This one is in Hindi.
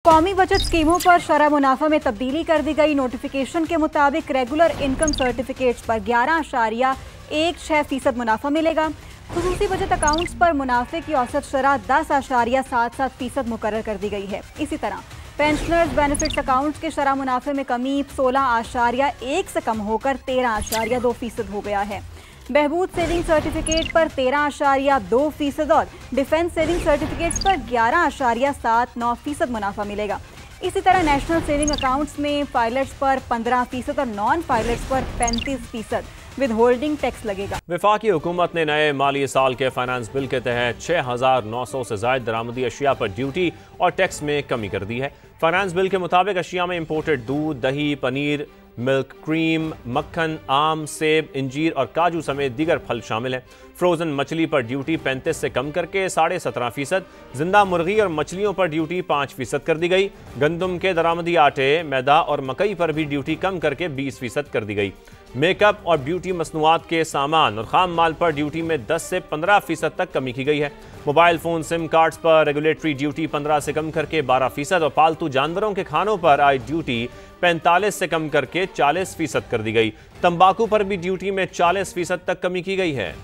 कौमी बचत स्कीमों पर शरह मुनाफा में तब्दीली कर दी गई। नोटिफिकेशन के मुताबिक रेगुलर इनकम सर्टिफिकेट्स पर 11.16% मुनाफा मिलेगा। खुसूसी बचत अकाउंट्स पर मुनाफे की औसत शरह 10.77% मुकर्रर कर दी गई है। इसी तरह पेंशनर्स बेनिफिट्स अकाउंट्स के शरह मुनाफे में कमी 16.1 से कम होकर 13.2% हो गया है। बहबूद सेविंग सर्टिफिकेट पर 13.2% और डिफेंस सेविंग सर्टिफिकेट्स पर 11.79% मुनाफा मिलेगा। इसी तरह नेशनल सेविंग अकाउंट्स में पायलट्स पर 15% और नॉन पायलट्स पर 35% विद होल्डिंग टैक्स लगेगा। वफाकी हुकूमत ने नए माली साल के फाइनेंस बिल के तहत 6,900 से ज्यादा दरामदी अशिया पर ड्यूटी और टैक्स में कमी कर दी है। फाइनेंस बिल के मुताबिक अशिया में इंपोर्टेड दूध, दही, पनीर, मिल्क, क्रीम, मक्खन, आम, सेब, इंजीर और काजू समेत दीगर फल शामिल हैं। फ्रोजन मछली पर ड्यूटी 35 से कम करके 17.5%, जिंदा मुर्गी और मछलियों पर ड्यूटी 5% कर दी गई। गंदम के दरामदी आटे, मैदा और मकई पर भी ड्यूटी कम करके 20% कर दी गई। मेकअप और ब्यूटी मसनूआत के सामान और खाम माल पर ड्यूटी में 10 से 15% तक कमी की गई है। मोबाइल फ़ोन सिम कार्ड्स पर रेगुलेटरी ड्यूटी 15 से कम करके 12% और पालतू जानवरों के खानों पर आई ड्यूटी 45 से कम करके 40% कर दी गई। तंबाकू पर भी ड्यूटी में 40% तक कमी की गई है।